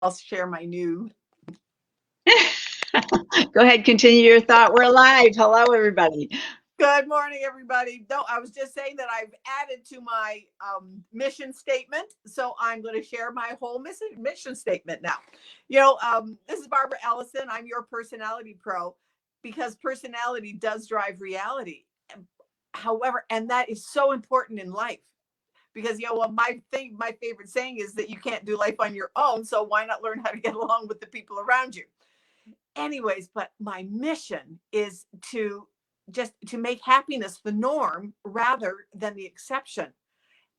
I'll share my new. Go ahead, continue your thought. We're live. Hello, everybody. Good morning, everybody. No, I was just saying that I've added to my mission statement. So I'm going to share my whole mission statement now. This is Barbara Ellison. I'm your personality pro because personality does drive reality. However, and that is so important in life because my favorite saying is that you can't do life on your own. So why not learn how to get along with the people around you? Anyways, but my mission is to make happiness the norm rather than the exception.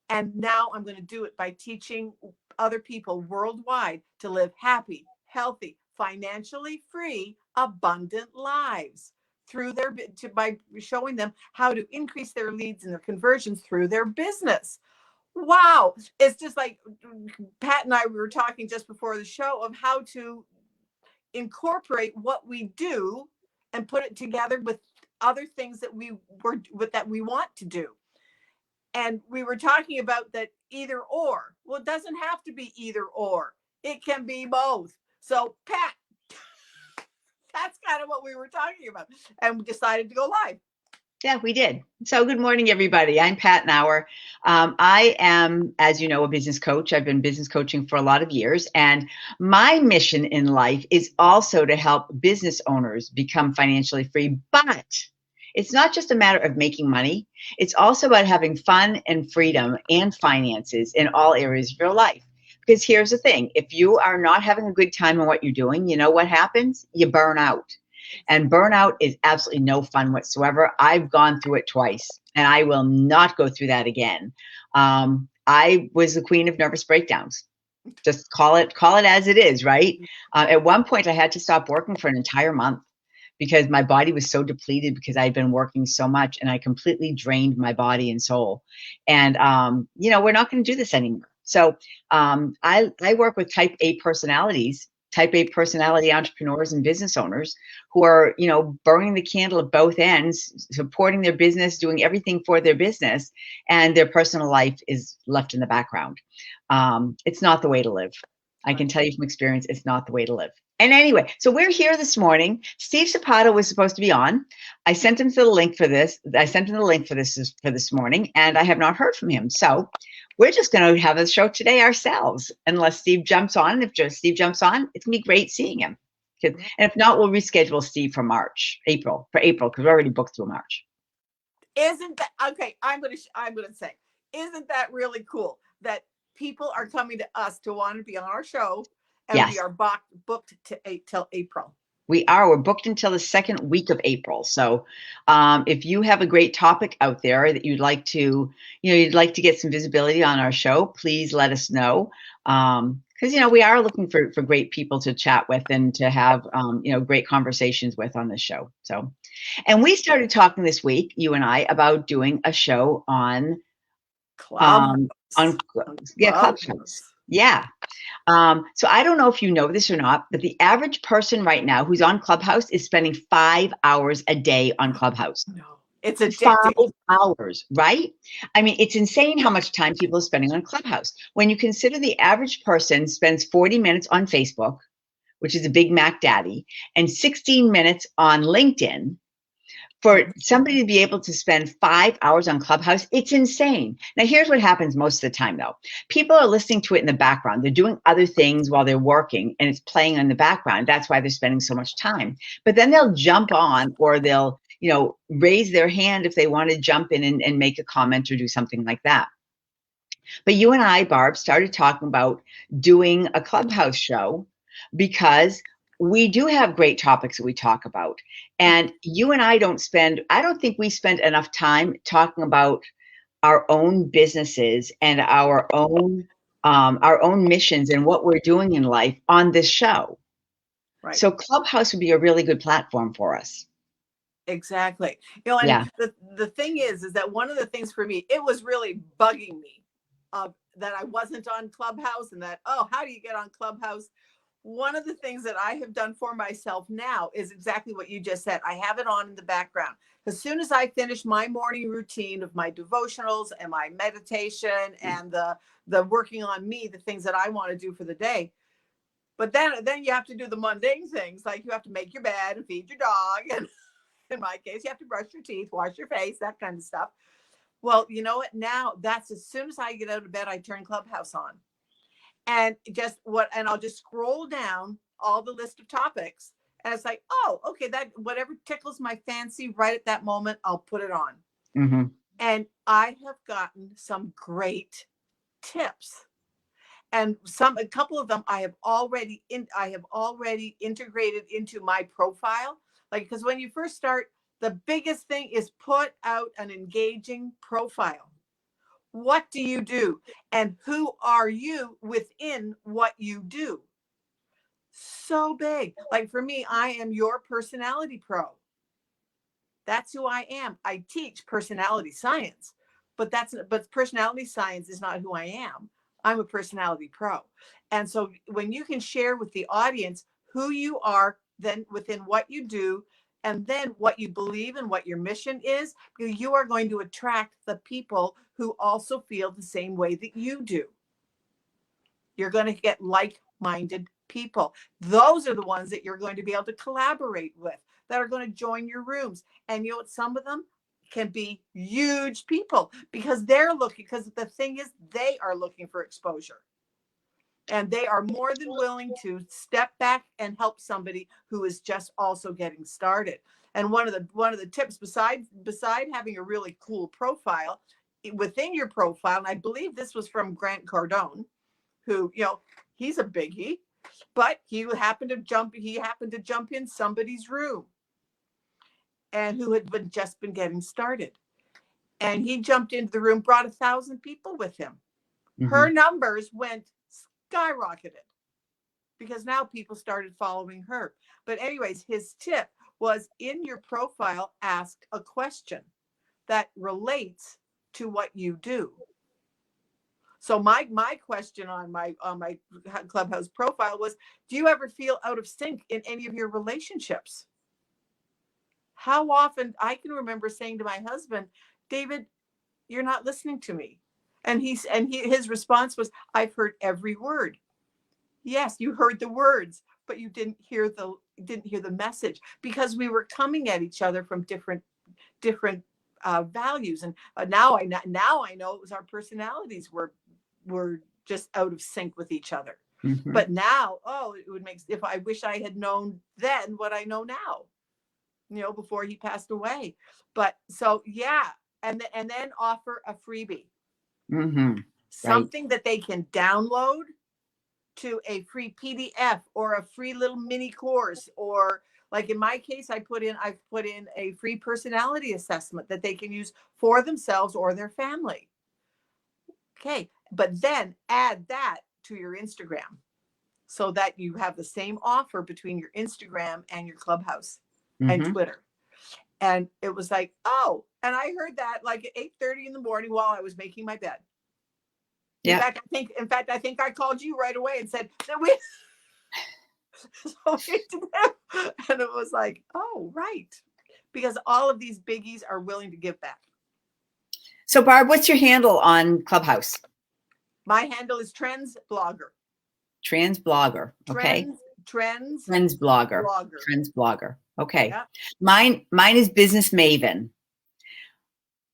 And now I'm going to do it by teaching other people worldwide to live happy, healthy, financially free, abundant lives by showing them how to increase their leads and their conversions through their business. Wow. It's just like Pat and I we were talking just before the show of how to incorporate what we do and put it together with other things that we want to do. And we were talking about that either or. Well, it doesn't have to be either or. It can be both. So, Pat, that's kind of what we were talking about. And we decided to go live. Yeah, we did. So, good morning, everybody. I'm Pat Knauer. I am, as you know, a business coach. I've been business coaching for a lot of years. And my mission in life is also to help business owners become financially free. But it's not just a matter of making money, it's also about having fun and freedom and finances in all areas of your life. Because here's the thing, if you are not having a good time in what you're doing, you know what happens? You burn out. And burnout is absolutely no fun whatsoever. I've gone through it twice, and I will not go through that again. I was the queen of nervous breakdowns. Just call it as it is, right? At one point, I had to stop working for an entire month because my body was so depleted because I'd been working so much, and I completely drained my body and soul. And we're not going to do this anymore. So I work with type A personalities, type A personality entrepreneurs and business owners who are, burning the candle at both ends, supporting their business, doing everything for their business, and their personal life is left in the background. It's not the way to live. I can tell you from experience, it's not the way to live. And anyway, so we're here this morning. Steve Zapata was supposed to be on. I sent him the link for this. For this morning, and I have not heard from him. So we're just going to have a show today ourselves, unless Steve jumps on. And if Steve jumps on, it's going to be great seeing him. And if not, we'll reschedule Steve for April, because we're already booked through March. Isn't that okay? I'm going to say, isn't that really cool that people are coming to us to want to be on our show, and yes, we are booked till April. We're booked until the second week of April. So if you have a great topic out there that you'd like to get some visibility on our show, please let us know. Because, we are looking for great people to chat with and to have, great conversations with on this show. So, and we started talking this week, you and I, about doing a show on Clubhouse. Clubhouse. Yeah. So I don't know if you know this or not, but the average person right now who's on Clubhouse is spending 5 hours a day on Clubhouse. No, it's addicting. 5 hours, right? I mean, it's insane how much time people are spending on Clubhouse. When you consider the average person spends 40 minutes on Facebook, which is a Big Mac daddy, and 16 minutes on LinkedIn, for somebody to be able to spend 5 hours on Clubhouse, it's insane. Now, here's what happens most of the time, though. People are listening to it in the background. They're doing other things while they're working, and it's playing in the background. That's why they're spending so much time. But then they'll jump on, or they'll, raise their hand if they want to jump in and make a comment or do something like that. But you and I, Barb, started talking about doing a Clubhouse show because we do have great topics that we talk about. And you and I don't think we spend enough time talking about our own businesses and our own missions and what we're doing in life on this show. Right. So Clubhouse would be a really good platform for us. Exactly. The thing is that one of the things for me, it was really bugging me that I wasn't on Clubhouse, and that, how do you get on Clubhouse? One of the things that I have done for myself now is exactly what you just said. I have it on in the background. As soon as I finish my morning routine of my devotionals and my meditation and the working on me, the things that I want to do for the day, But then you have to do the mundane things, like you have to make your bed and feed your dog. And in my case, you have to brush your teeth, wash your face, that kind of stuff. Well, you know what? Now that's as soon as I get out of bed, I turn Clubhouse on. And I'll just scroll down all the list of topics. And it's like, oh, okay, that whatever tickles my fancy right at that moment, I'll put it on. Mm-hmm. And I have gotten some great tips. And a couple of them I have already integrated into my profile. Like, because when you first start, the biggest thing is put out an engaging profile. What do you do? And who are you within what you do? So big. Like for me, I am your personality pro. That's who I am. I teach personality science, but personality science is not who I am. I'm a personality pro. And so when you can share with the audience who you are, then within what you do, and then what you believe and what your mission is, you are going to attract the people who also feel the same way that you do. You're going to get like-minded people. Those are the ones that you're going to be able to collaborate with, that are going to join your rooms. And you know what? Some of them can be huge people because the thing is, they are looking for exposure. And they are more than willing to step back and help somebody who is just also getting started. And one of the tips, beside having a really cool profile, within your profile, and I believe this was from Grant Cardone, who, he's a biggie, but he happened to jump in somebody's room, and who had just been getting started. And he jumped into the room, brought 1,000 people with him. Mm-hmm. Her numbers went skyrocketed because now people started following her. But anyways, his tip was, in your profile, ask a question that relates to what you do. So my question on my Clubhouse profile was, do you ever feel out of sync in any of your relationships? How often, I can remember saying to my husband, David, you're not listening to me. And his response was, I've heard every word. Yes, you heard the words, but you didn't hear the message, because we were coming at each other from different values. And now I know it was our personalities were just out of sync with each other. Mm-hmm. But now, it would make, if I wish I had known then what I know now, before he passed away. But so, yeah. And then offer a freebie, mm-hmm. Something that they can download to a free PDF or a free little mini course, or like in my case, I've put in a free personality assessment that they can use for themselves or their family. Okay. But then add that to your Instagram so that you have the same offer between your Instagram and your Clubhouse, mm-hmm. and Twitter. And it was like, and I heard that like at 8:30 in the morning while I was making my bed. Yeah. In fact, I think I called you right away and said that we and it was like, right. Because all of these biggies are willing to give back. So Barb, what's your handle on Clubhouse? My handle is Trends Blogger. Trends Blogger. Okay. Trends Blogger. Trends Blogger. Okay. Yeah. Mine is Business Maven.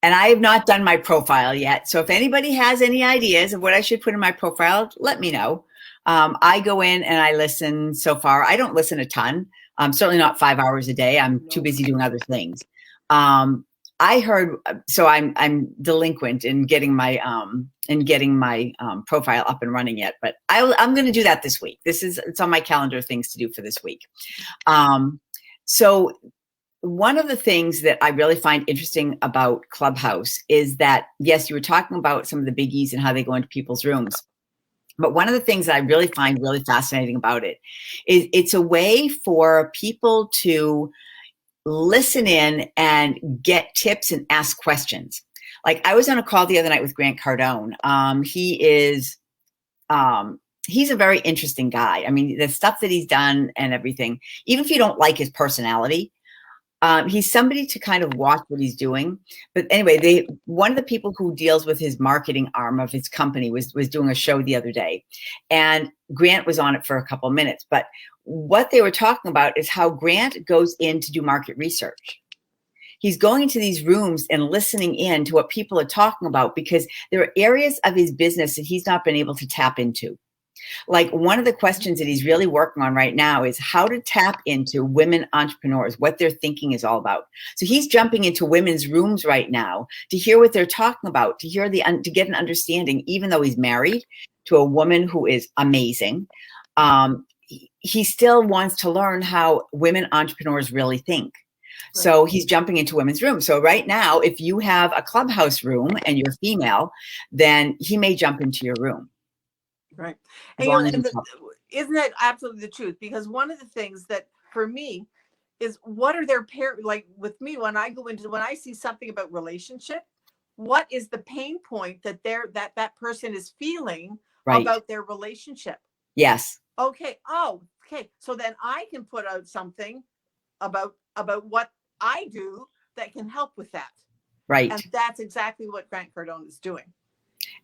And I have not done my profile yet. So if anybody has any ideas of what I should put in my profile, let me know. I go in and I listen so far. I don't listen a ton. Certainly not 5 hours a day. I'm too busy doing other things. I heard, so I'm delinquent in getting my profile up and running yet, but I'm going to do that this week. It's on my calendar of things to do for this week. So one of the things that I really find interesting about Clubhouse is that, yes, you were talking about some of the biggies and how they go into people's rooms. But one of the things that I really find really fascinating about it is it's a way for people to listen in and get tips and ask questions. Like I was on a call the other night with Grant Cardone. He's a very interesting guy. I mean, the stuff that he's done and everything, even if you don't like his personality, He's somebody to kind of watch what he's doing. But anyway, one of the people who deals with his marketing arm of his company was doing a show the other day, and Grant was on it for a couple of minutes. But what they were talking about is how Grant goes in to do market research. He's going into these rooms and listening in to what people are talking about, because there are areas of his business that he's not been able to tap into. Like, one of the questions that he's really working on right now is how to tap into women entrepreneurs, what their thinking is all about. So he's jumping into women's rooms right now to hear what they're talking about, to get an understanding, even though he's married to a woman who is amazing. He still wants to learn how women entrepreneurs really think. So he's jumping into women's rooms. So right now, if you have a Clubhouse room and you're female, then he may jump into your room. Right. And isn't that absolutely the truth? Because one of the things that for me is, what are their like with me, when I see something about relationship, what is the pain point that that person is feeling about their relationship? Yes. Okay. Oh, okay. So then I can put out something about what I do that can help with that. Right. And that's exactly what Grant Cardone is doing.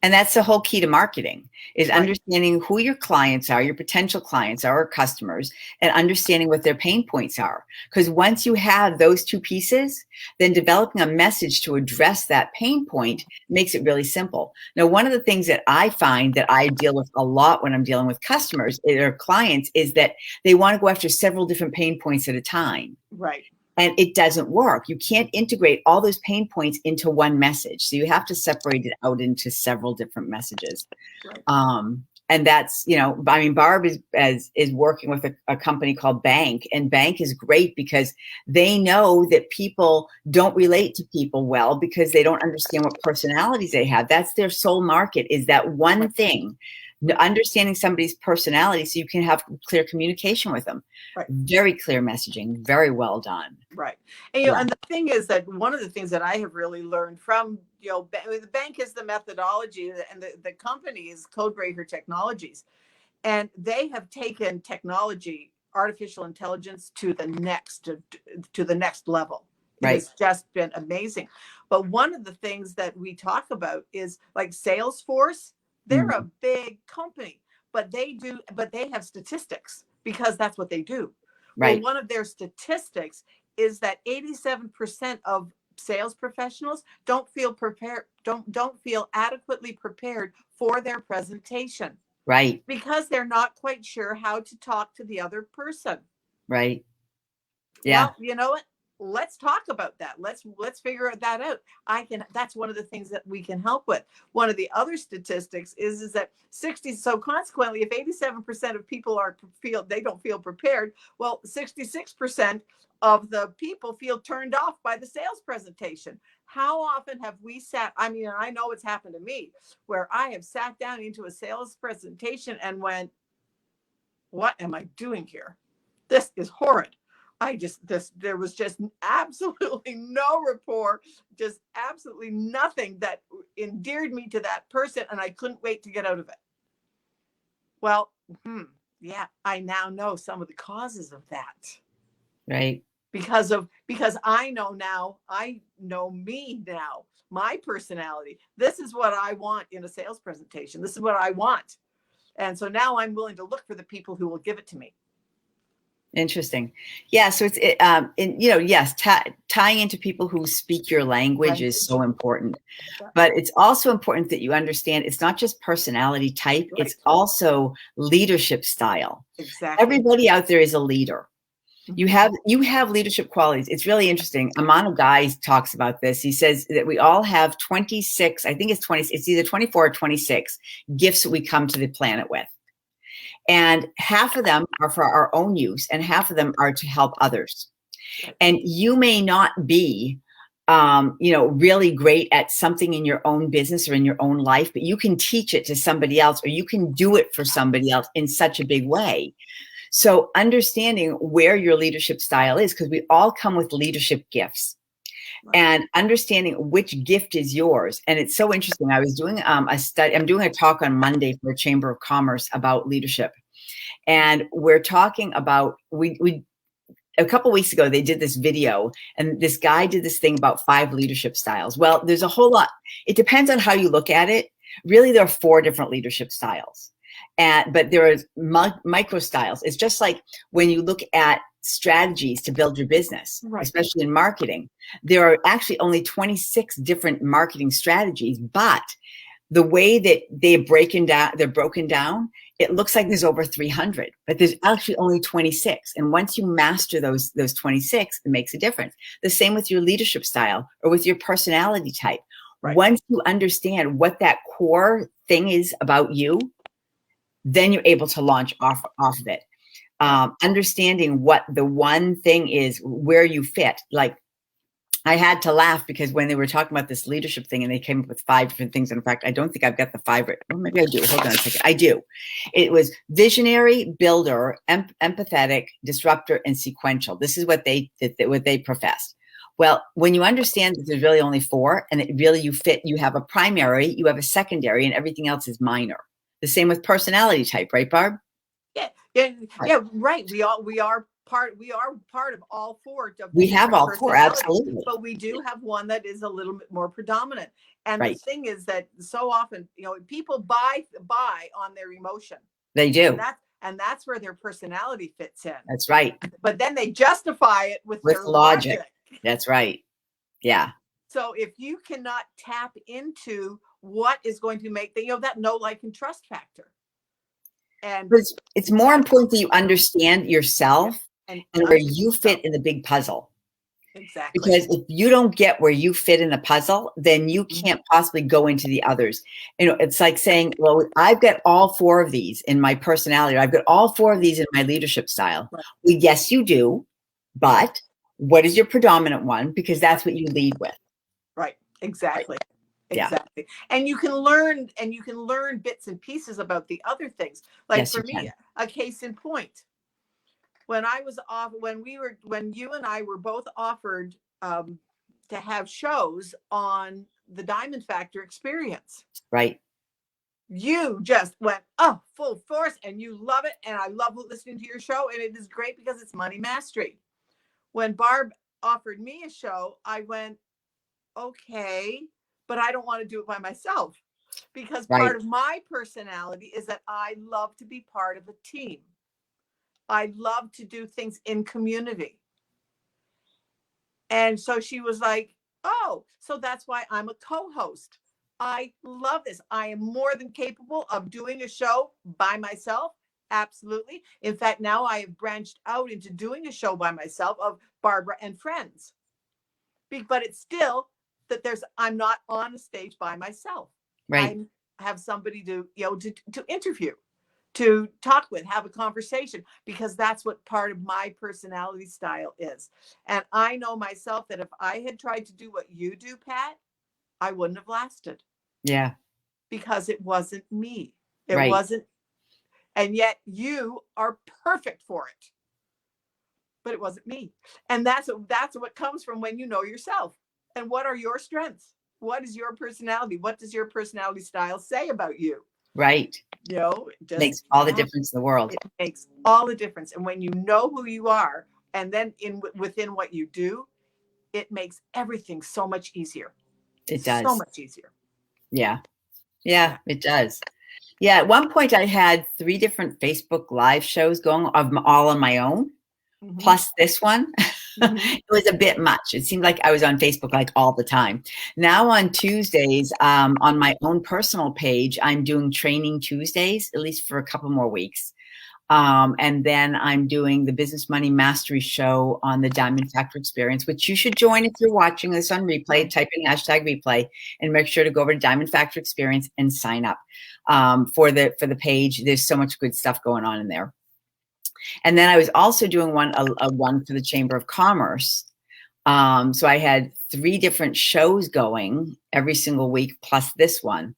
And that's the whole key to marketing, is understanding who your clients are, your potential clients are, or customers, and understanding what their pain points are. Because once you have those two pieces, then developing a message to address that pain point makes it really simple. Now, one of the things that I find that I deal with a lot when I'm dealing with customers or clients is that they want to go after several different pain points at a time. Right. And it doesn't work. You can't integrate all those pain points into one message. So you have to separate it out into several different messages. Right. And that's, Barb is working with a company called Bank, and Bank is great because they know that people don't relate to people well because they don't understand what personalities they have. That's their sole market, is that one thing. Understanding somebody's personality so you can have clear communication with them. Right. Very clear messaging, very well done. Right. And, and the thing is that one of the things that I have really learned from, the Bank is the methodology, and the company is Codebreaker Technologies. And they have taken technology, artificial intelligence, to the next level. Right. It's just been amazing. But one of the things that we talk about is like Salesforce. They're a big company, but they have statistics because that's what they do. Right. Well, one of their statistics is that 87% of sales professionals don't feel prepared, don't feel adequately prepared for their presentation. Right. Because they're not quite sure how to talk to the other person. Right. Yeah. Well, you know what? Let's talk about that. Let's figure that out. That's one of the things that we can help with. One of the other statistics is that so consequently, if 87% of people don't feel prepared, well, 66% of the people feel turned off by the sales presentation. How often have we sat, I know it's happened to me, where I have sat down into a sales presentation and went, what am I doing here? This is horrid. There was just absolutely no rapport, just absolutely nothing that endeared me to that person, and I couldn't wait to get out of it. Well, I now know some of the causes of that. Right. Because I know me now, my personality. This is what I want in a sales presentation. This is what I want. And so now I'm willing to look for the people who will give it to me. Interesting. Yeah. So yes, tying into people who speak your language is so important, but it's also important that you understand it's not just personality type. Right. It's also leadership style. Exactly. Everybody out there is a leader. You have leadership qualities. It's really interesting. Amano Guy talks about this. He says that we all have 26, I think it's 20, it's either 24 or 26 gifts that we come to the planet with. And half of them are for our own use and half of them are to help others. And you may not be, really great at something in your own business or in your own life, but you can teach it to somebody else, or you can do it for somebody else in such a big way. So understanding where your leadership style is, because we all come with leadership gifts. And understanding which gift is yours. And it's so interesting. I was doing a study. I'm doing a talk on Monday for Chamber of Commerce about leadership. And we're talking about, a couple weeks ago, they did this video, and this guy did this thing about 5 leadership styles. Well, there's a whole lot. It depends on how you look at it. Really, there are 4 different leadership styles, but there are micro styles. It's just like when you look at strategies to build your business, Right. especially in marketing. There are actually only 26 different marketing strategies, but the way that they're broken down, it looks like there's over 300, but there's actually only 26. And once you master those 26, it makes a difference. The same with your leadership style or with your personality type. Right. Once you understand what that core thing is about you, then you're able to launch off of it. Understanding what the one thing is, where you fit. Like, I had to laugh because when they were talking about this leadership thing and they came up with 5 different things. And in fact, I don't think I've got the 5. Or maybe I do. Hold on a second. I do. It was visionary, builder, empathetic, disruptor, and sequential. This is what they professed. Well, when you understand that there's really only 4 and that really you fit, you have a primary, you have a secondary, and everything else is minor. The same with personality type, right, Barb? Yeah, right. We are part of all 4. We have all 4, absolutely. But we do have one that is a little bit more predominant. And right. The thing is that so often, people buy on their emotion. They do. And that's where their personality fits in. That's right. But then they justify it with their logic. That's right. Yeah. So if you cannot tap into what is going to make that know, like, and trust factor. And it's more important that you understand yourself and where you fit in the big puzzle. Exactly. Because if you don't get where you fit in the puzzle, then you can't possibly go into the others. It's like saying, well, I've got all 4 of these in my personality. I've got all 4 of these in my leadership style. Right. Well, yes, you do. But what is your predominant one? Because that's what you lead with. Right. Exactly. Right. Exactly. Yeah. And you can learn bits and pieces about the other things. Like, yes, for me, a case in point, when you and I were both offered to have shows on the Diamond Factor experience. Right. You just went, full force, and you love it. And I love listening to your show. And it is great because it's money mastery. When Barb offered me a show, I went, okay, but I don't want to do it by myself, because part of my personality is that I love to be part of a team. I love to do things in community. And so she was like, oh, so that's why I'm a co-host. I love this. I am more than capable of doing a show by myself. Absolutely. In fact, now I have branched out into doing a show by myself of Barbara and Friends. But it's still that I'm not on a stage by myself. Right. I have somebody to interview, to talk with, have a conversation, because that's what part of my personality style is. And I know myself that if I had tried to do what you do, Pat, I wouldn't have lasted. Yeah. Because it wasn't me. It wasn't. And yet you are perfect for it. But it wasn't me. And that's what comes from when you know yourself. And what are your strengths? What is your personality? What does your personality style say about you? Right. It makes all the difference in the world. It makes all the difference. And when you know who you are, and then within what you do, it makes everything so much easier. It does. So much easier. Yeah. Yeah, it does. Yeah. At one point I had 3 different Facebook Live shows going all on my own. Mm-hmm. Plus this one. Mm-hmm. It was a bit much. It seemed like I was on Facebook like all the time. Now on Tuesdays, on my own personal page, I'm doing training Tuesdays, at least for a couple more weeks. And then I'm doing the Business Money Mastery Show on the Diamond Factor Experience, which you should join if you're watching this on replay. Type in #replay and make sure to go over to Diamond Factor Experience and sign up for the page. There's so much good stuff going on in there. And then I was also doing a one for the Chamber of Commerce. So I had 3 different shows going every single week, plus this one.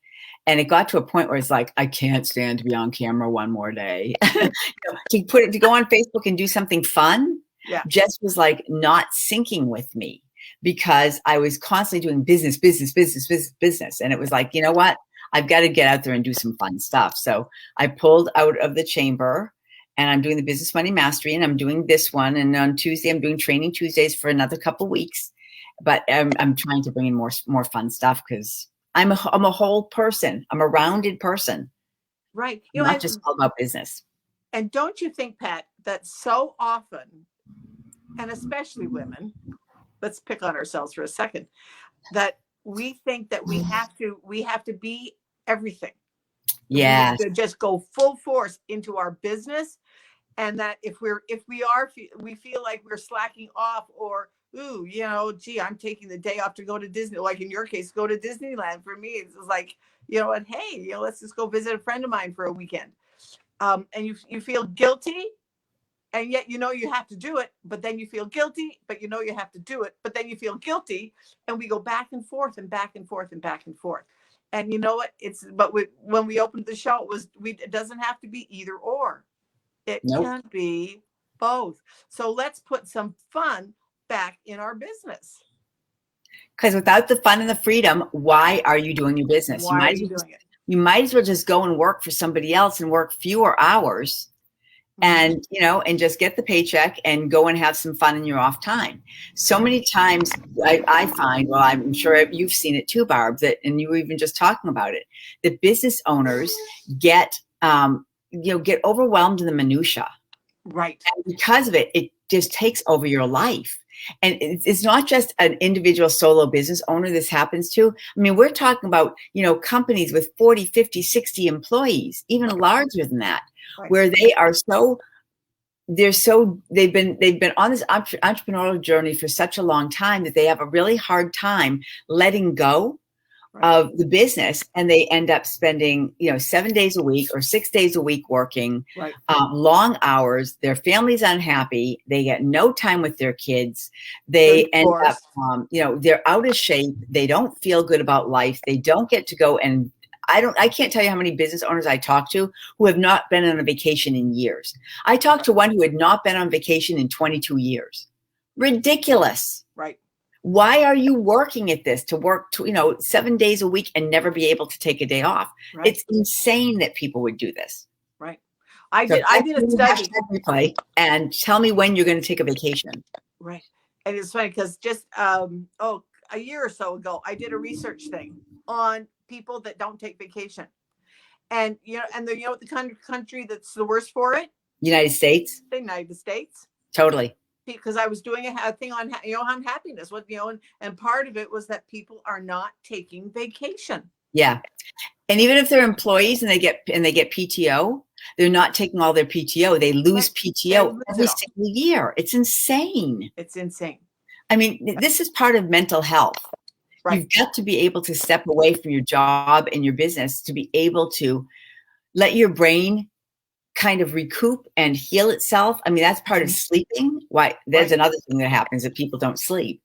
And it got to a point where it's like, I can't stand to be on camera one more day. To go on Facebook and do something fun, just was like not syncing with me, because I was constantly doing business. And it was like, you know what? I've got to get out there and do some fun stuff. So I pulled out of the chamber and I'm doing the Business Money Mastery, and I'm doing this one. And on Tuesday, I'm doing Training Tuesdays for another couple weeks. But I'm trying to bring in more fun stuff because I'm a whole person. I'm a rounded person. Right. I'm not just all about business. And don't you think, Pat, that so often, and especially women, let's pick on ourselves for a second, that we think that we have to be everything. Yes. We have to just go full force into our business, and that if we feel like we're slacking off, or ooh, gee, I'm taking the day off to go to Disney, like in your case, go to Disneyland. For me, it's like, and hey, let's just go visit a friend of mine for a weekend. And you feel guilty, and yet you have to do it, but then you feel guilty, but you have to do it, but then you feel guilty, and we go back and forth and back and forth and back and forth. And you know what? When we opened the show, it doesn't have to be either or. It can be both. So let's put some fun back in our business. Because without the fun and the freedom, why are you doing your business? Why are you doing it? You might as well just go and work for somebody else and work fewer hours, and and just get the paycheck and go and have some fun in your off time. So many times I find, well, I'm sure you've seen it too, Barb, and you were even just talking about it, that business owners get overwhelmed in the minutia. Right. And because of it, it just takes over your life. And it's not just an individual solo business owner this happens to. I mean, we're talking about, companies with 40, 50, 60 employees, even larger than that, right, where they are they've been on this entrepreneurial journey for such a long time that they have a really hard time letting go of the business, and they end up spending 7 days a week or 6 days a week working, right, long hours. Their family's unhappy. They get no time with their kids. They end up they're out of shape. They don't feel good about life. They don't get to go, and I can't tell you how many business owners I talk to who have not been on a vacation in years. I talked to one who had not been on vacation in 22 years. Ridiculous. Right. Why are you working at this to work 7 days a week and never be able to take a day off? Right. It's insane that people would do this. Right. I did a study. Replay and tell me when you're going to take a vacation. Right. And it's funny because just a year or so ago, I did a research thing on people that don't take vacation. And what the country that's the worst for it? United States. The United States. Totally. Because I was doing a thing on on happiness, and part of it was that people are not taking vacation. Yeah, and even if they're employees and they get PTO, they're not taking all their PTO. They lose PTO every single year. It's insane. It's insane. I mean, this is part of mental health. Right. You've got to be able to step away from your job and your business to be able to let your brain kind of recoup and heal itself. I mean, that's part of sleeping. Why? There's another thing that happens that people don't sleep.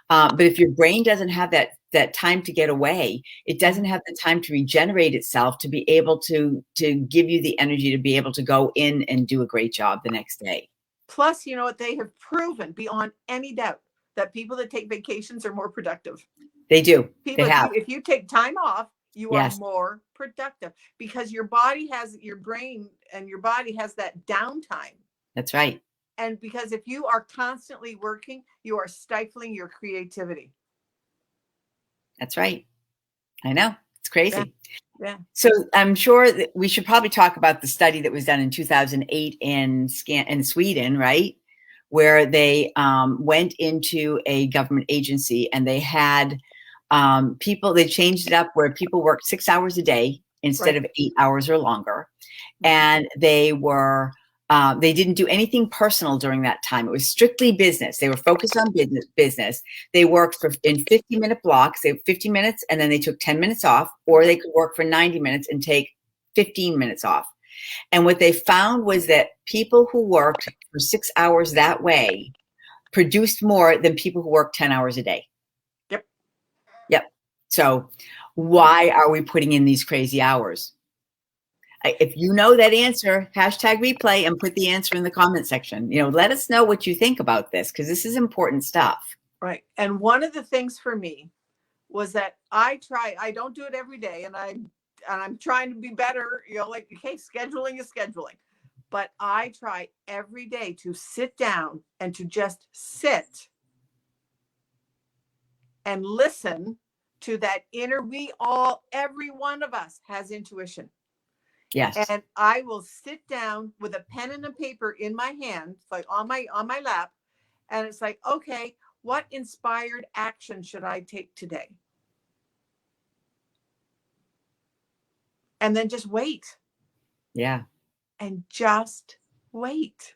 But if your brain doesn't have that time to get away, it doesn't have the time to regenerate itself to be able to give you the energy to be able to go in and do a great job the next day. Plus, what they have proven beyond any doubt that people that take vacations are more productive. They do. If you take time off, you are more productive because your brain and your body has that downtime. That's right. And because if you are constantly working, you are stifling your creativity. That's right. I know. It's crazy. Yeah. So I'm sure that we should probably talk about the study that was done in 2008 in Sweden, right? Where they went into a government agency and they had people, they changed it up where people worked 6 hours a day instead of 8 hours or longer. And they didn't do anything personal during that time. It was strictly business. They were focused on business. They worked in 50-minute blocks. They have 50 minutes and then they took 10 minutes off, or they could work for 90 minutes and take 15 minutes off. And what they found was that people who worked for 6 hours that way produced more than people who worked 10 hours a day. Yep. So why are we putting in these crazy hours? If you know that answer, #replay and put the answer in the comment section. Let us know what you think about this because this is important stuff. Right. And one of the things for me was that I don't do it every day, and I'm trying to be better, scheduling is scheduling. but I try every day to sit down and to just sit and listen to that inner, every one of us has intuition. Yes. And I will sit down with a pen and a paper in my hand, like on my lap, and it's like, okay, what inspired action should I take today? And then just wait. Yeah. And just wait.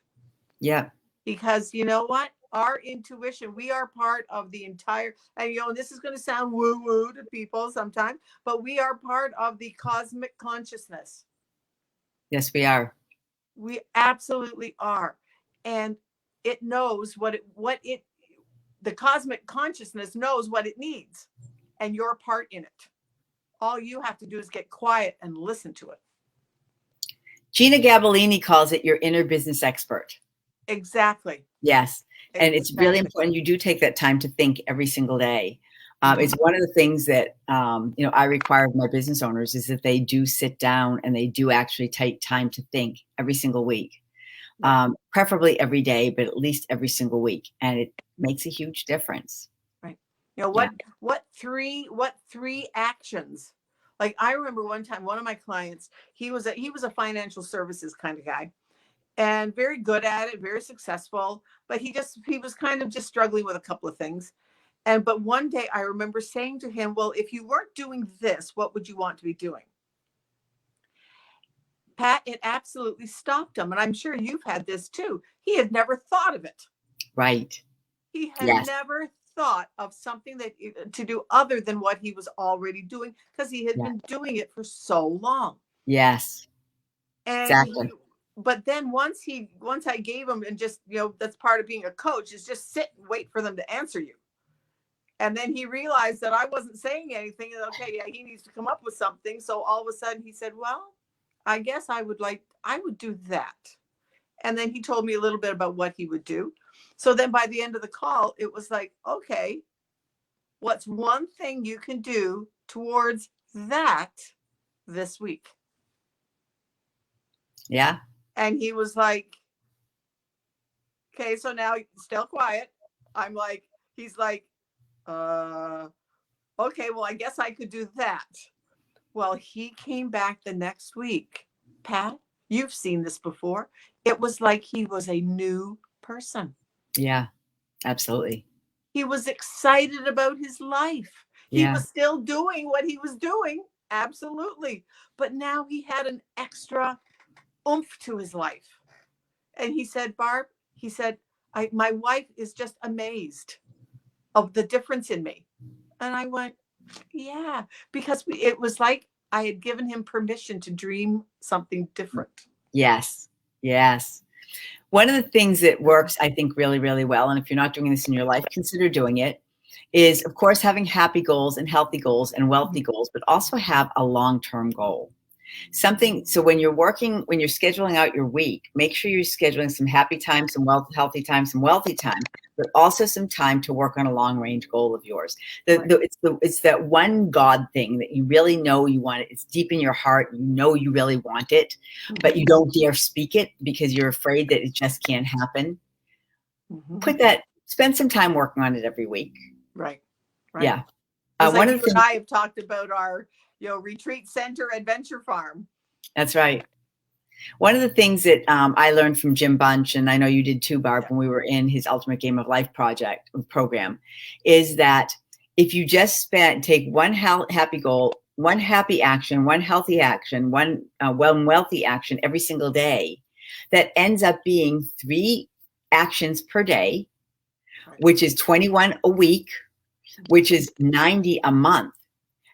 Yeah. Because you know what? Our intuition, we are part of the entire, and this is going to sound woo-woo to people sometimes, but we are part of the cosmic consciousness. Yes, we are. We absolutely are. And it knows the cosmic consciousness knows what it needs, and you're a part in it. All you have to do is get quiet and listen to it. Gina Gabellini calls it your inner business expert. Exactly. Yes. And it's really important. You do take that time to think every single day. It's one of the things that, I require of my business owners is that they do sit down and they do actually take time to think every single week, preferably every day, but at least every single week. And it makes a huge difference. Right. What three actions? Like I remember one time, one of my clients, he was a financial services kind of guy and very good at it, very successful, but he was kind of just struggling with a couple of things. But one day I remember saying to him, well, if you weren't doing this, what would you want to be doing? Pat, it absolutely stopped him. And I'm sure you've had this too. He had never thought of it. Right. He had never thought of something to do other than what he was already doing, because he had been doing it for so long. Yes. And exactly. But then once I gave him, and just, that's part of being a coach, is just sit and wait for them to answer you. And then he realized that I wasn't saying anything. And okay, yeah, he needs to come up with something. So all of a sudden he said, well, I guess I would do that. And then he told me a little bit about what he would do. So then by the end of the call, it was like, okay, what's one thing you can do towards that this week? Yeah. And he was like, okay, so now still quiet. I'm like, he's like, okay, well, I guess I could do that. Well, he came back the next week. Pat, you've seen this before. It was like he was a new person. Yeah, absolutely. He was excited about his life. He was still doing what he was doing. Absolutely. But now he had an extra oomph to his life. And he said, Barb, he said, my wife is just amazed of the difference in me. And I went, yeah, because it was like I had given him permission to dream something different. Yes. Yes. One of the things that works, I think, really, really well, and if you're not doing this in your life, consider doing it, is, of course, having happy goals and healthy goals and wealthy goals, but also have a long-term goal. So when you're scheduling out your week, make sure you're scheduling some happy time, some healthy time, some wealthy time, but also some time to work on a long range goal of yours. It's that one God thing that you really know you want it. It's deep in your heart. You know you really want it, but you don't dare speak it because you're afraid that it just can't happen. Spend some time working on it every week. Right. Yeah. One of the things I have talked about our retreat center adventure farm. That's right. One of the things that I learned from Jim Bunch, and I know you did too, Barb, when we were in his Ultimate Game of Life program, is that if you just take one happy goal, one happy action, one healthy action, one wealthy action every single day, that ends up being 3 actions per day, which is 21 a week, which is 90 a month.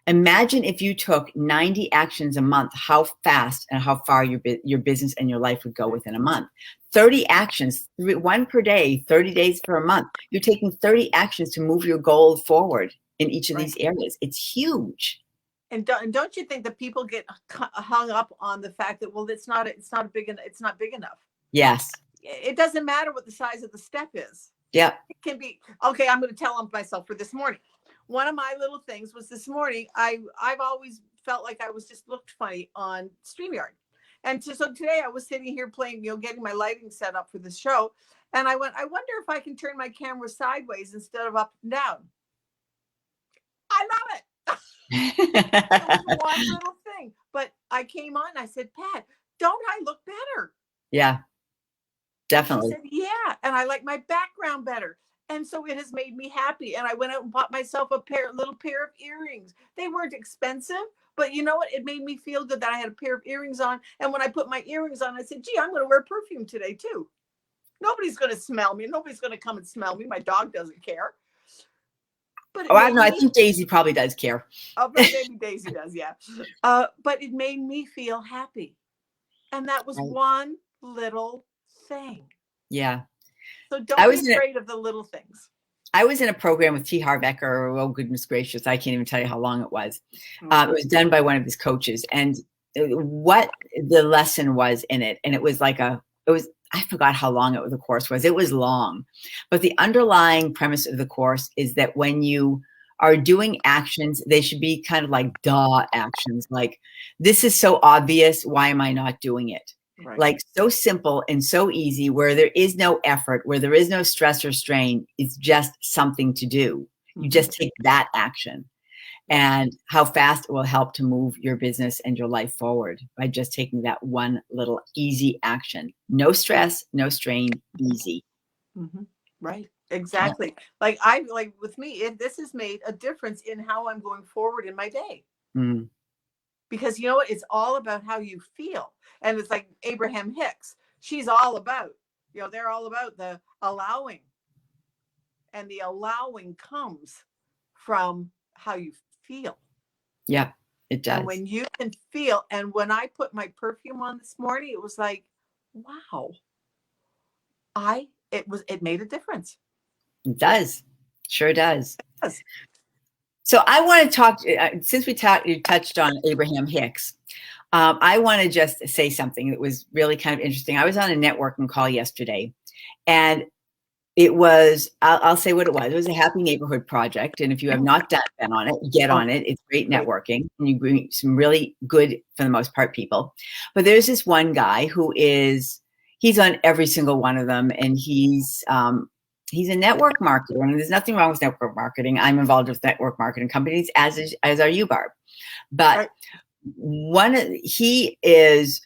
Imagine if you took 90 actions a month, how fast and how far your business and your life would go within a month. 30 actions, 1 per day, 30 days for a month. You're taking 30 actions to move your goal forward in each of these areas. It's huge. And don't you think that people get hung up on the fact that, well, it's not big enough? Yes. It doesn't matter what the size of the step is. Yeah. It can be, okay, I'm going to tell myself for this morning. One of my little things was this morning, I've always felt like I was just looked funny on StreamYard. And so today I was sitting here playing, getting my lighting set up for the show. And I went, I wonder if I can turn my camera sideways instead of up and down. I love it. It was one little thing. But I came on, I said, Pat, don't I look better? Yeah, definitely. She said, yeah. And I like my background better. And so it has made me happy. And I went out and bought myself a little pair of earrings. They weren't expensive, but you know what? It made me feel good that I had a pair of earrings on. And when I put my earrings on, I said, gee, I'm going to wear perfume today too. Nobody's going to smell me. Nobody's going to come and smell me. My dog doesn't care. But I don't know. I think Daisy probably does care. Oh, maybe Daisy does, yeah. But it made me feel happy. And that was one little thing. Yeah. So don't be afraid of the little things. I was in a program with T. Harv Eker. Oh, goodness gracious. I can't even tell you how long it was. It was done by one of his coaches. And what the lesson was in it, and it was like I forgot how long the course was. It was long. But the underlying premise of the course is that when you are doing actions, they should be kind of like duh actions. Like, this is so obvious. Why am I not doing it? Right. Like, so simple and so easy, where there is no effort, where there is no stress or strain. It's just something to do. You just take that action, and how fast it will help to move your business and your life forward by just taking that one little easy action. No stress, no strain, easy. Right. Exactly. Yeah. Like with me, this has made a difference in how I'm going forward in my day. Because you know what? It's all about how you feel. And it's like Abraham Hicks. She's all about, they're all about the allowing. And the allowing comes from how you feel. Yeah, it does. And when you can feel, and when I put my perfume on this morning, it was like, wow. It made a difference. It does. Sure does. It does. So I want to talk, since you touched on Abraham Hicks, I want to just say something that was really kind of interesting. I was on a networking call yesterday, and it was, I'll say what it was. It was a Happy Neighborhood project. And if you have not been on it, get on it. It's great networking. And you bring some really good, for the most part, people. But there's this one guy who he's on every single one of them. And he's a network marketer. And there's nothing wrong with network marketing. I'm involved with network marketing companies, as are you, Barb. But he is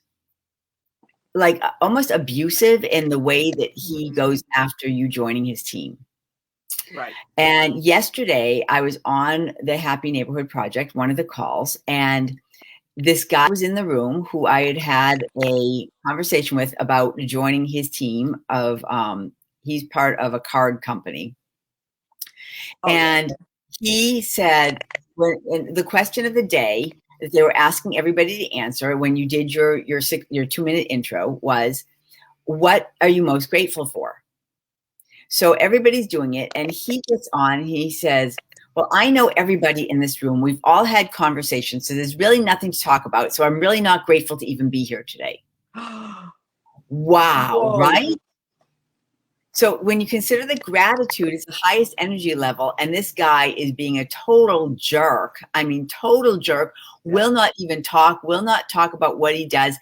like almost abusive in the way that he goes after you joining his team. Right. And yesterday I was on the Happy Neighborhood Project, one of the calls, and this guy was in the room who I had a conversation with about joining his team of, he's part of a card company. And he said, the question of the day that they were asking everybody to answer when you did your 2-minute intro was, what are you most grateful for? So everybody's doing it, and he gets on, he says, well, I know everybody in this room. We've all had conversations, so there's really nothing to talk about. So I'm really not grateful to even be here today. Wow. Whoa. Right? So when you consider that gratitude is the highest energy level, and this guy is being a total jerk, will not even talk, will not talk about what he does.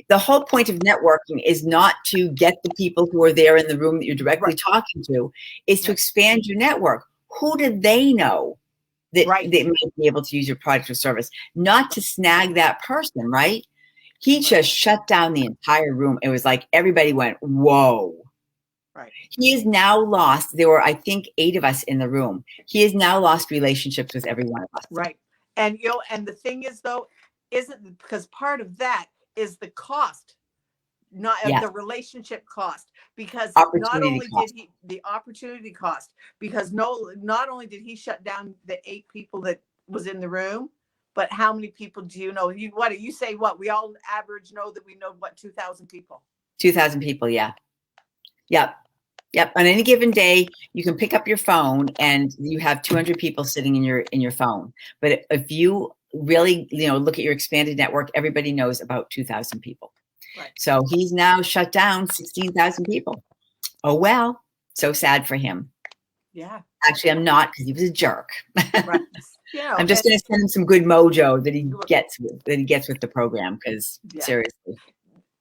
The whole point of networking is not to get the people who are there in the room that you're directly talking to, is to expand your network. Who do they know that they might be able to use your product or service? Not to snag that person, right? He just shut down the entire room. It was like everybody went, whoa. Right. He has now lost, there were, I think, 8 of us in the room. He has now lost relationships with every one of us. Right. And, and the thing is, though, isn't, because part of that is the cost, not the relationship cost, because not only did he, the opportunity cost, because not only did he shut down the 8 people that was in the room, but how many people do you know? You say what? We all average know that we know, 2,000 people? 2,000 people, yeah. Yep. On any given day, you can pick up your phone and you have 200 people sitting in your phone. But if you really, look at your expanded network, everybody knows about 2,000 people. Right. So he's now shut down 16,000 people. Oh, well, so sad for him. Yeah. Actually, I'm not, because he was a jerk. Right. I'm just going to send him some good mojo that he gets with the program, because seriously.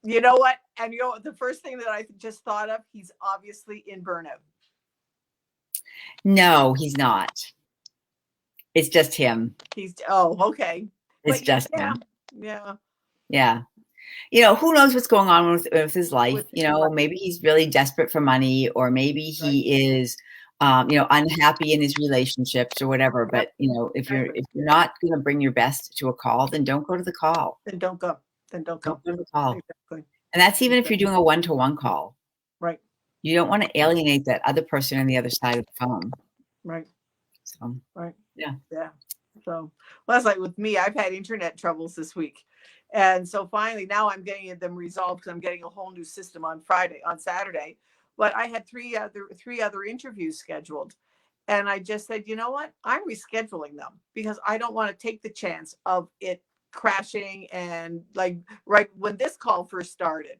You know what? And the first thing that I just thought of, he's obviously in burnout. No, he's not. It's just him. Okay. It's just him. Yeah. Yeah. Who knows what's going on with his life? Maybe he's really desperate for money, or maybe he is, unhappy in his relationships or whatever. But, if you're not going to bring your best to a call, then don't go to the call. Then don't go. Don't go to the call. Exactly. And that's even if you're doing a one-to-one call. Right. You don't want to alienate that other person on the other side of the phone. Right. So, right. Yeah. Yeah. So, well, that's like with me, I've had internet troubles this week. And so finally now I'm getting them resolved, because I'm getting a whole new system on Saturday. But I had three other interviews scheduled. And I just said, you know what? I'm rescheduling them, because I don't want to take the chance of it crashing. And like right when this call first started,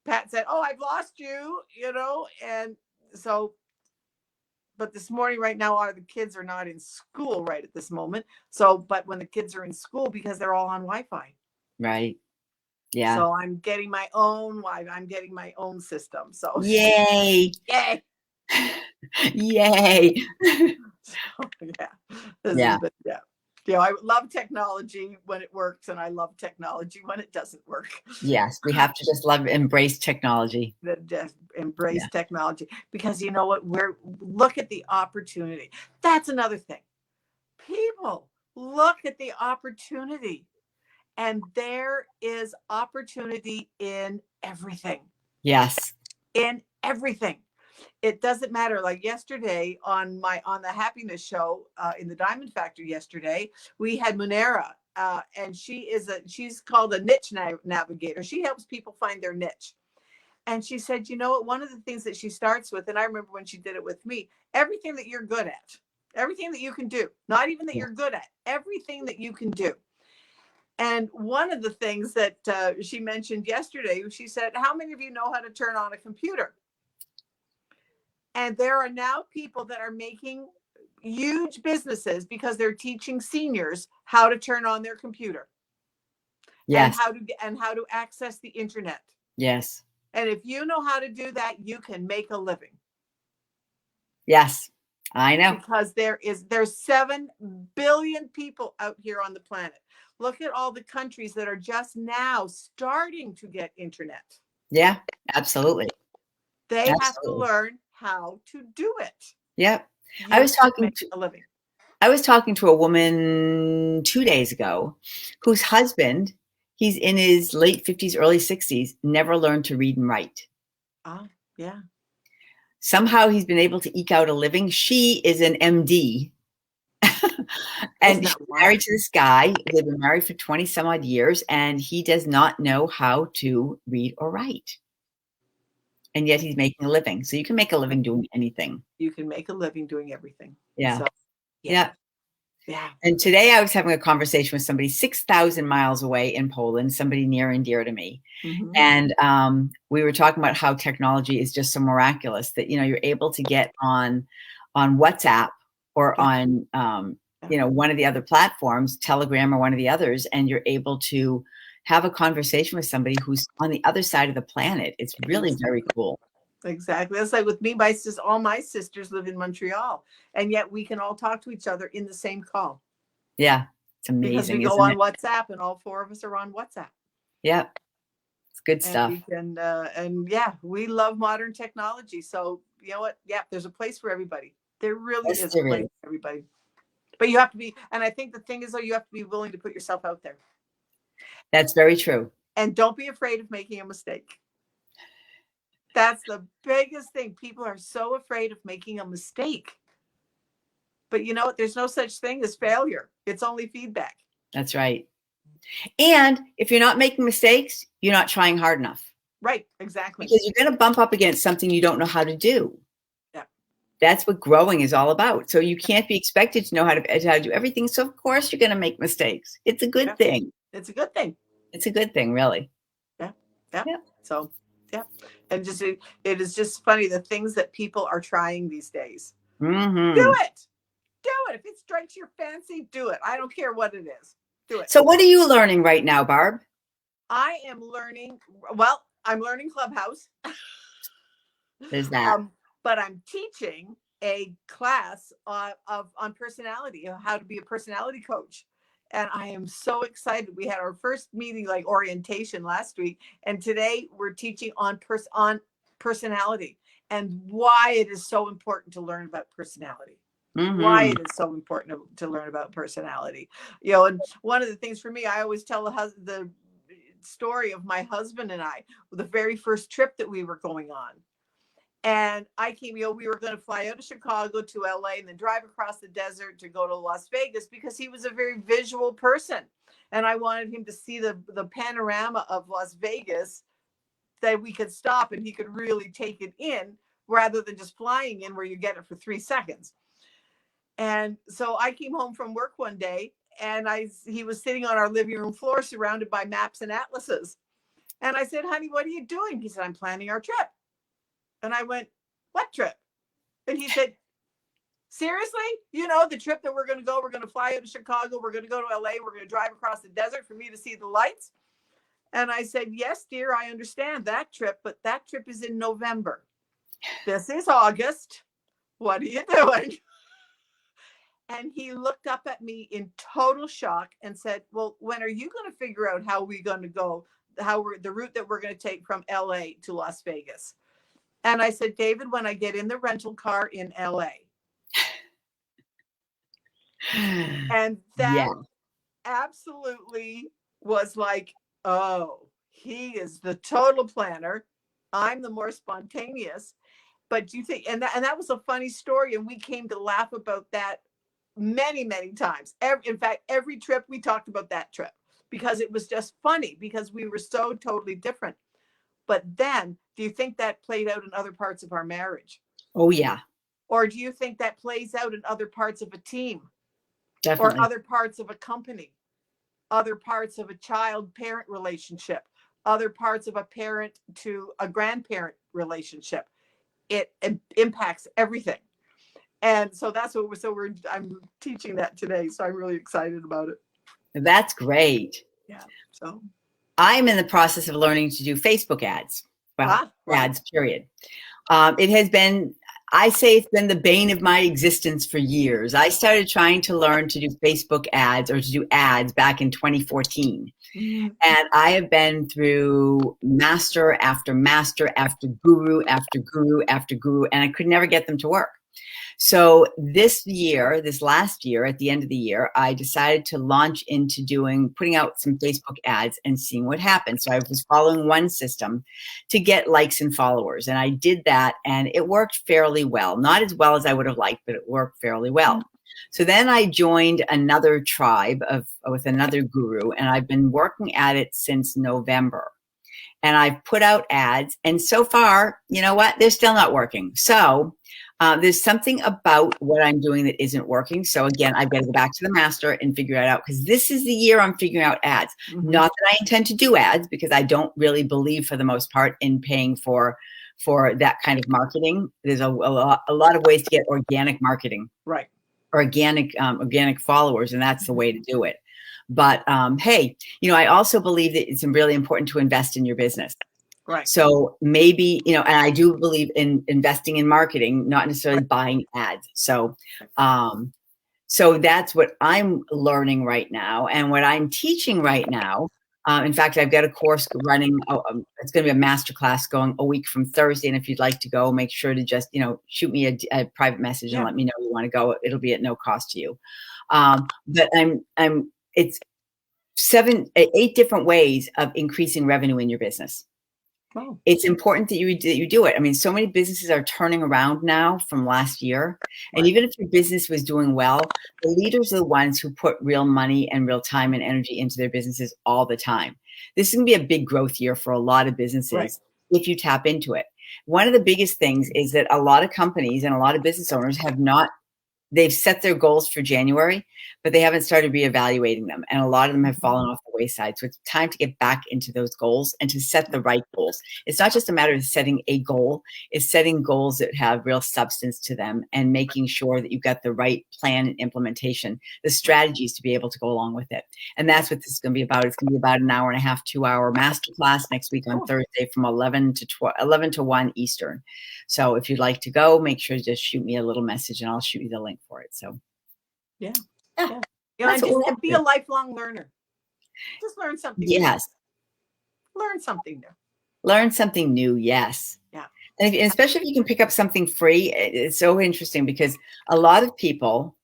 Pat said, "Oh, I've lost you," and so, but this morning, right now, the kids are not in school right at this moment. So, but when the kids are in school, because they're all on Wi-Fi. Right. Yeah. So I'm getting my own I'm getting my own system. So yay. Yay. Yay. So, yeah. I love technology when it works, and I love technology when it doesn't work. Yes, we have to just embrace technology. Just embrace technology, because you know what? Look at the opportunity. That's another thing. People, look at the opportunity, and there is opportunity in everything. Yes. In everything. It doesn't matter. Like yesterday on the happiness show in the Diamond Factory yesterday, we had Munera, and she's called a niche navigator. She helps people find their niche. And she said, you know what, one of the things that she starts with, and I remember when she did it with me, everything that you're good at, everything that you can do, not even that you're good at, everything that you can do. And one of the things that she mentioned yesterday, she said, how many of you know how to turn on a computer? And there are now people that are making huge businesses because they're teaching seniors how to turn on their computer. Yes. And how to access the internet. Yes. And if you know how to do that, you can make a living. Yes, I know. Because there's 7 billion people out here on the planet. Look at all the countries that are just now starting to get internet. Yeah, absolutely. They have to learn how to do it. Yep. I was talking to a woman 2 days ago whose husband, he's in his late 50s, early 60s, never learned to read and write. Oh, yeah. Somehow he's been able to eke out a living. She is an MD. And she's married to this guy. They've been married for 20 some odd years, and he does not know how to read or write. And yet he's making a living. So you can make a living doing anything. You can make a living doing everything. Yeah. So, yeah. Yeah. And today I was having a conversation with somebody 6,000 miles away in Poland, somebody near and dear to me. Mm-hmm. And we were talking about how technology is just so miraculous that, you're able to get on WhatsApp or on, one of the other platforms, Telegram or one of the others, and you're able to have a conversation with somebody who's on the other side of the planet. It's really very cool. Exactly. That's like with me, all my sisters live in Montreal, and yet we can all talk to each other in the same call. Yeah. It's amazing. Because we go on WhatsApp, and all 4 of us are on WhatsApp. Yeah. It's good stuff. We love modern technology. So you know what? Yeah, there's a place for everybody. There really is a place for everybody. But you have to be, and I think the thing is, though, you have to be willing to put yourself out there. That's very true. And don't be afraid of making a mistake. That's the biggest thing. People are so afraid of making a mistake. But you know what? There's no such thing as failure. It's only feedback. That's right. And if you're not making mistakes, you're not trying hard enough. Right. Exactly. Because you're going to bump up against something you don't know how to do. Yeah. That's what growing is all about. So you can't be expected to know how to do everything. So of course you're going to make mistakes. It's a good thing. It's a good thing. It's a good thing, really. Yeah. Yeah. So, yeah. And it is just funny, the things that people are trying these days. Mm-hmm. Do it. do it. If it strikes your fancy, do it. I don't care what it is. Do it. So what are you learning right now, Barb? I am learning, well, I'm learning Clubhouse. There's that. But I'm teaching a class on personality, how to be a personality coach. And I am so excited. We had our first meeting, like orientation last week. And today we're teaching on personality and why it is so important to learn about personality. Why it is so important to learn about personality. You know, and one of the things for me, I always tell the story of my husband and I, the very first trip that we were going on. And I came, you know, we were going to fly out of Chicago to LA and then drive across the desert to go to Las Vegas because he was a very visual person. And I wanted him to see the panorama of Las Vegas, that we could stop and he could really take it in rather than just flying in where you get it for 3 seconds. And so I came home from work one day and he was sitting on our living room floor surrounded by maps and atlases. And I said, honey, what are you doing? He said, I'm planning our trip. And I went, what trip? And he said, seriously? You know, the trip that we're going to fly out to Chicago. We're going to go to LA. We're going to drive across the desert for me to see the lights. And I said, yes, dear, I understand that trip, but that trip is in November. This is August. What are you doing? And he looked up at me in total shock and said, well, when are you going to figure out how we're going to go, the route that we're going to take from LA to Las Vegas? And I said, David, when I get in the rental car in LA. And that absolutely was like, oh, he is the total planner. I'm the more spontaneous. But do you think, and that was a funny story. And we came to laugh about that many, many times. In fact, every trip we talked about that trip because it was just funny because we were so totally different. But then, do you think that played out in other parts of our marriage? Oh, yeah. Or do you think that plays out in other parts of a team? Definitely. Or other parts of a company? Other parts of a child-parent relationship? Other parts of a parent to a grandparent relationship? It impacts everything. And so that's what I'm teaching that today. So I'm really excited about it. That's great. Yeah. So I'm in the process of learning to do Facebook ads. Well, ads, period. It has been, I say it's been the bane of my existence for years. I started trying to learn to do Facebook ads or to do ads back in 2014. Mm-hmm. And I have been through master after master after guru after guru after guru, and I could never get them to work. So this last year, at the end of the year, I decided to launch into putting out some Facebook ads and seeing what happened. So I was following one system to get likes and followers. And I did that and it worked fairly well. Not as well as I would have liked, but it worked fairly well. So then I joined another tribe with another guru, and I've been working at it since November. And I've put out ads, and so far, you know what? They're still not working. So there's something about what I'm doing that isn't working. So again, I've got to go back to the master and figure it out, because this is the year I'm figuring out ads. Mm-hmm. Not that I intend to do ads, because I don't really believe for the most part in paying for that kind of marketing. There's a lot of ways to get organic marketing. Right. Organic followers, and that's the way to do it. But hey, I also believe that it's really important to invest in your business. Right. So maybe, and I do believe in investing in marketing, not necessarily buying ads. So, so that's what I'm learning right now, and what I'm teaching right now. In fact, I've got a course running. It's going to be a masterclass going a week from Thursday. And if you'd like to go, make sure to just, shoot me a private message and let me know you want to go. It'll be at no cost to you. But it's 8 different ways of increasing revenue in your business. Wow. It's important that you do it. I mean, so many businesses are turning around now from last year. Right. And even if your business was doing well, the leaders are the ones who put real money and real time and energy into their businesses all the time. This is going to be a big growth year for a lot of businesses if you tap into it. One of the biggest things is that a lot of companies and a lot of business owners have not they've set their goals for January, but they haven't started reevaluating them. And a lot of them have fallen off the wayside. So it's time to get back into those goals and to set the right goals. It's not just a matter of setting a goal, it's setting goals that have real substance to them and making sure that you've got the right plan and implementation, the strategies to be able to go along with it. And that's what this is going to be about. It's going to be about an hour and a half, 2-hour masterclass next week on Thursday from 11 to 1 Eastern. So if you'd like to go, make sure to just shoot me a little message and I'll shoot you the link for it. So yeah. You know, and be a lifelong learner. Just learn something. Yes. New. Learn something new. Learn something new. Yes. Yeah. And especially if you can pick up something free, it's so interesting because a lot of people,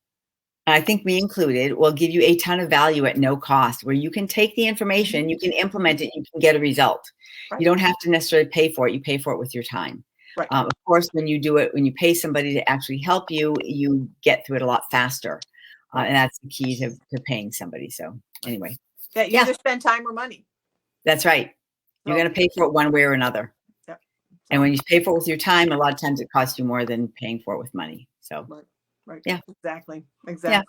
I think me included, will give you a ton of value at no cost, where you can take the information, you can implement it, you can get a result. Right. You don't have to necessarily pay for it. You pay for it with your time. Right. Of course, when you do it, when you pay somebody to actually help you, you get through it a lot faster. And that's the key to paying somebody. So anyway. That you either spend time or money. That's right. You're going to pay for it one way or another. Yep. And when you pay for it with your time, a lot of times it costs you more than paying for it with money. So right. Yeah. Exactly. Yeah.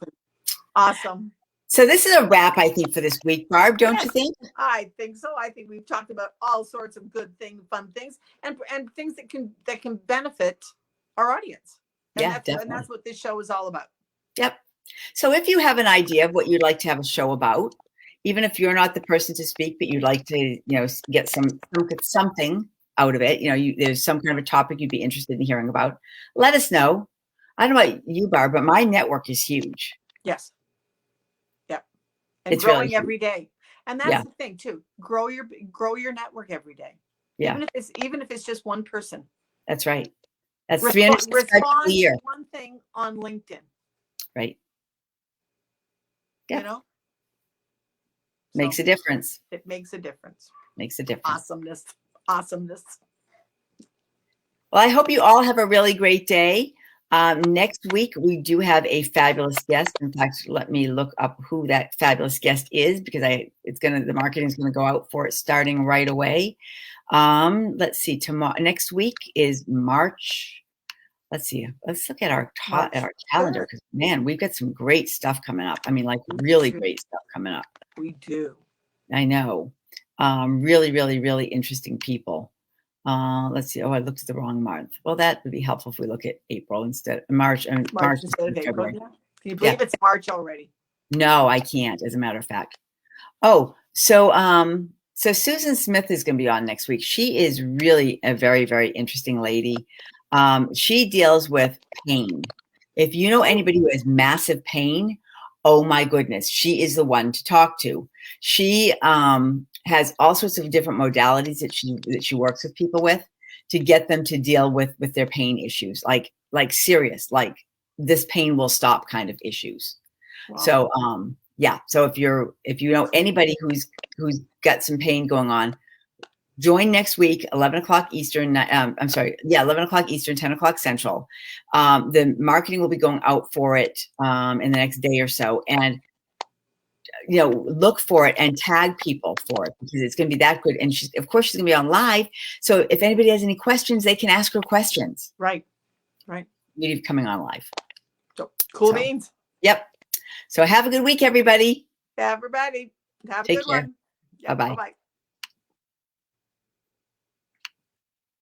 Awesome. So this is a wrap, I think, for this week, Barb, don't you think? I think so. I think we've talked about all sorts of good things, fun things, and things that can benefit our audience. And definitely. And that's what this show is all about. Yep. So if you have an idea of what you'd like to have a show about, even if you're not the person to speak, but you'd like to, get something out of it, there's some kind of a topic you'd be interested in hearing about, let us know. I don't know about you, Barb, but my network is huge. Yes. Yep. And it's growing really every day. And that's the thing too. Grow your network every day. Yeah. Even if it's just one person. That's right. That's respond a year. To one thing on LinkedIn. Right. Yeah. Makes a difference. It makes a difference. Makes a difference. Awesomeness. Well, I hope you all have a really great day. Next week, we do have a fabulous guest. In fact, let me look up who that fabulous guest is, because the marketing is going to go out for it starting right away. Let's see, next week is March. Let's see. Let's look at our calendar, because man, we've got some great stuff coming up. I mean, like really great stuff coming up. We do. I know. Really, really, really interesting people. Let's see. Oh, I looked at the wrong month. Well, that would be helpful if we look at April instead of March instead of April. Yeah. Can you believe it's March already? No, I can't, as a matter of fact. Oh, so Susan Smith is going to be on next week. She is really a very, very interesting lady. She deals with pain. If you know anybody who has massive pain, oh my goodness, she is the one to talk to. She has all sorts of different modalities that she works with people with to get them to deal with their pain issues, like serious, like this pain will stop kind of issues. Wow. So so if you know anybody who's got some pain going on, join next week, 11 o'clock Eastern. 11 o'clock Eastern, 10 o'clock Central. The marketing will be going out for it in the next day or so. And, look for it and tag people for it, because it's going to be that good. And she's going to be on live. So if anybody has any questions, they can ask her questions. Right. You're coming on live. So, cool beans. Yep. So have a good week, everybody. Have a Take good care. one. Yep, Bye-bye. Bye-bye.